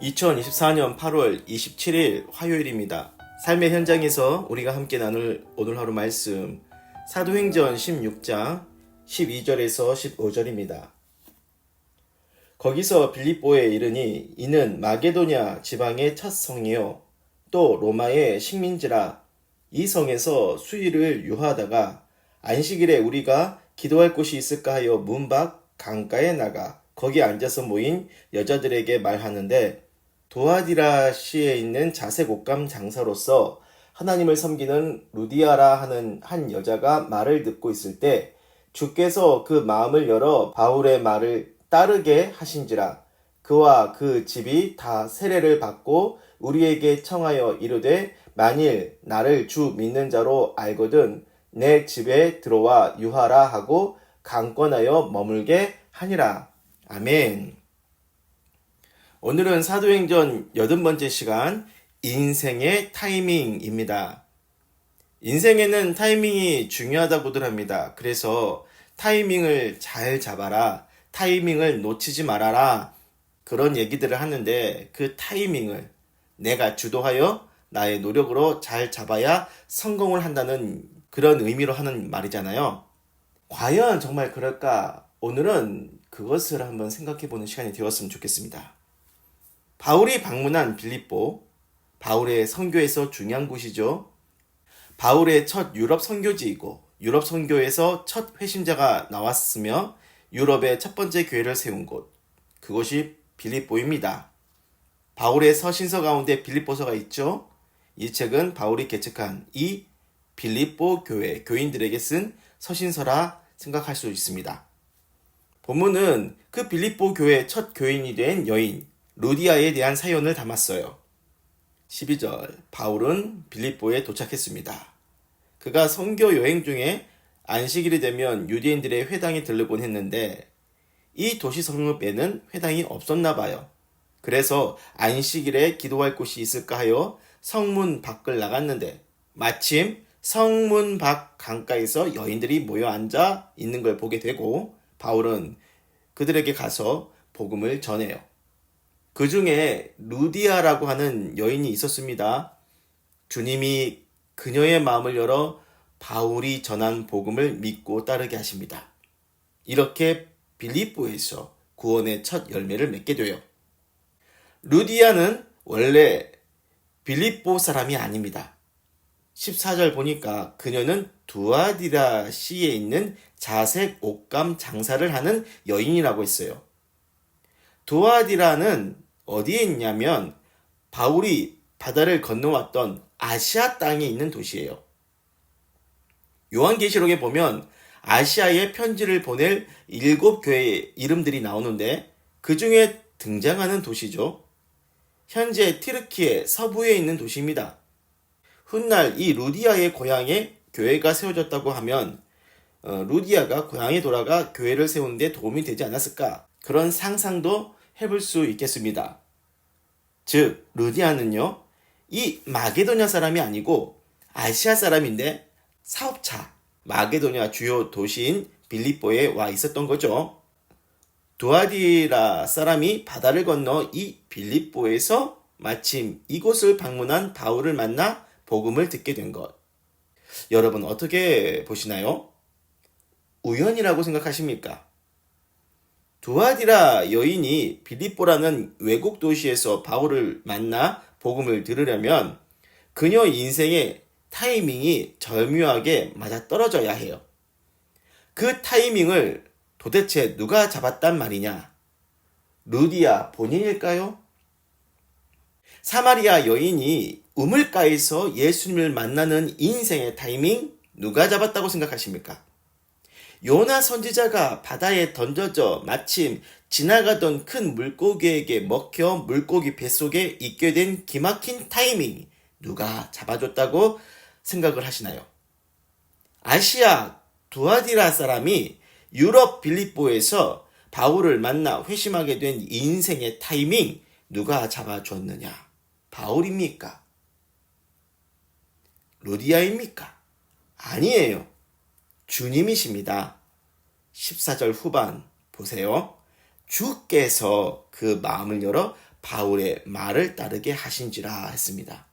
2024년 8월 27일 화요일입니다. 삶의 현장에서 우리가 함께 나눌 오늘 하루 말씀 사도행전 16장 12절에서 15절입니다. 거기서 빌립보에 이르니 이는 마게도냐 지방의 첫 성이요 또 로마의 식민지라. 이 성에서 수일을 유하다가 안식일에 우리가 기도할 곳이 있을까 하여 문 밖 강가에 나가 거기 앉아서 모인 여자들에게 말하는데, 도아디라시에 있는 자색 옷감 장사로서 하나님을 섬기는 루디아라 하는 한 여자가 말을 듣고 있을 때 주께서 그 마음을 열어 바울의 말을 따르게 하신지라. 그와 그 집이 다 세례를 받고 우리에게 청하여 이르되, 만일 나를 주 믿는 자로 알거든 내 집에 들어와 유하라 하고 강권하여 머물게 하니라. 아멘. 오늘은 사도행전 80번째 시간 인생의 타이밍입니다. 인생에는 타이밍이 중요하다고들 합니다. 그래서 타이밍을 잘 잡아라, 타이밍을 놓치지 말아라, 그런 얘기들을 하는데, 그 타이밍을 내가 주도하여 나의 노력으로 잘 잡아야 성공을 한다는 그런 의미로 하는 말이잖아요. 과연 정말 그럴까? 오늘은 그것을 한번 생각해보는 시간이 되었으면 좋겠습니다. 바울이 방문한 빌립보, 바울의 선교에서 중요한 곳이죠. 바울의 첫 유럽 선교지이고 유럽 선교에서 첫 회심자가 나왔으며 유럽의 첫 번째 교회를 세운 곳, 그곳이 빌립보입니다. 바울의 서신서 가운데 빌립보서가 있죠. 이 책은 바울이 개척한 이 빌립보 교회 교인들에게 쓴 서신서라 생각할 수 있습니다. 본문은 그 빌립보 교회 첫 교인이 된 여인 루디아에 대한 사연을 담았어요. 12절, 바울은 빌립보에 도착했습니다. 그가 선교 여행 중에 안식일이 되면 유대인들의 회당에 들르곤 했는데 이 도시 성읍에는 회당이 없었나 봐요. 그래서 안식일에 기도할 곳이 있을까 하여 성문 밖을 나갔는데 마침 성문 밖 강가에서 여인들이 모여 앉아 있는 걸 보게 되고, 바울은 그들에게 가서 복음을 전해요. 그 중에 루디아라고 하는 여인이 있었습니다. 주님이 그녀의 마음을 열어 바울이 전한 복음을 믿고 따르게 하십니다. 이렇게 빌립보에서 구원의 첫 열매를 맺게 돼요. 루디아는 원래 빌립보 사람이 아닙니다. 14절 보니까 그녀는 두아디라시에 있는 자색 옷감 장사를 하는 여인이라고 했어요. 두아디라는 어디에 있냐면 바울이 바다를 건너왔던 아시아 땅에 있는 도시예요. 요한계시록에 보면 아시아에 편지를 보낼 7교회의 이름들이 나오는데 그 중에 등장하는 도시죠. 현재 튀르키예 서부에 있는 도시입니다. 훗날 이 루디아의 고향에 교회가 세워졌다고 하면 루디아가 고향에 돌아가 교회를 세우는 데 도움이 되지 않았을까, 그런 상상도 해볼 수 있겠습니다. 즉 루디아는요, 이 마게도냐 사람이 아니고 아시아 사람인데 사업차, 마게도냐 주요 도시인 빌립보에 와 있었던 거죠. 두아디라 사람이 바다를 건너 이 빌립보에서 마침 이곳을 방문한 바울을 만나 복음을 듣게 된 것. 여러분 어떻게 보시나요? 우연이라고 생각하십니까? 두아디라 여인이 빌립보라는 외국 도시에서 바울을 만나 복음을 들으려면 그녀 인생의 타이밍이 절묘하게 맞아떨어져야 해요. 그 타이밍을 도대체 누가 잡았단 말이냐? 루디아 본인일까요? 사마리아 여인이 우물가에서 예수님을 만나는 인생의 타이밍 누가 잡았다고 생각하십니까? 요나 선지자가 바다에 던져져 마침 지나가던 큰 물고기에게 먹혀 물고기 뱃속에 있게 된 기막힌 타이밍 누가 잡아줬다고 생각을 하시나요? 아시아 두아디라 사람이 유럽 빌립보에서 바울을 만나 회심하게 된 인생의 타이밍 누가 잡아줬느냐? 바울입니까? 루디아입니까? 아니에요. 주님이십니다. 14절 후반 보세요. 주께서 그 마음을 열어 바울의 말을 따르게 하신지라 했습니다.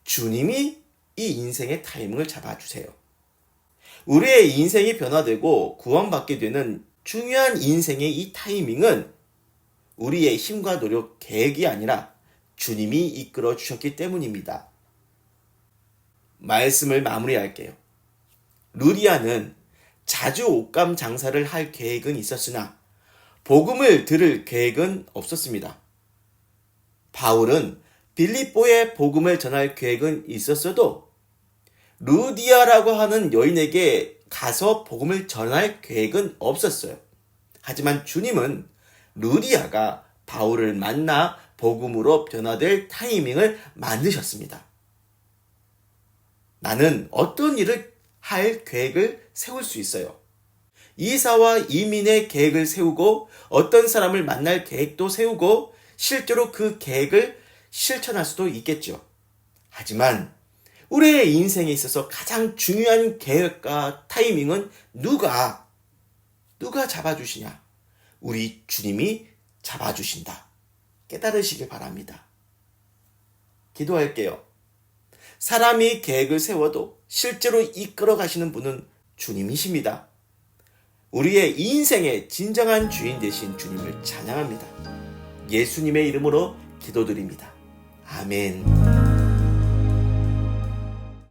주님이 이 인생의 타이밍을 잡아주세요. 우리의 인생이 변화되고 구원받게 되는 중요한 인생의 이 타이밍은 우리의 힘과 노력, 계획이 아니라 주님이 이끌어 주셨기 때문입니다. 말씀을 마무리할게요. 루디아는 자주 옷감 장사를 할 계획은 있었으나 복음을 들을 계획은 없었습니다. 바울은 빌립보에 복음을 전할 계획은 있었어도 루디아라고 하는 여인에게 가서 복음을 전할 계획은 없었어요. 하지만 주님은 루디아가 바울을 만나 복음으로 변화될 타이밍을 만드셨습니다. 나는 어떤 일을 할 계획을 세울 수 있어요. 이사와 이민의 계획을 세우고 어떤 사람을 만날 계획도 세우고 실제로 그 계획을 실천할 수도 있겠죠. 하지만 우리의 인생에 있어서 가장 중요한 계획과 타이밍은 누가 잡아주시냐? 우리 주님이 잡아주신다. 깨달으시길 바랍니다. 기도할게요. 사람이 계획을 세워도 실제로 이끌어 가시는 분은 주님이십니다. 우리의 인생의 진정한 주인 되신 주님을 찬양합니다. 예수님의 이름으로 기도드립니다. 아멘.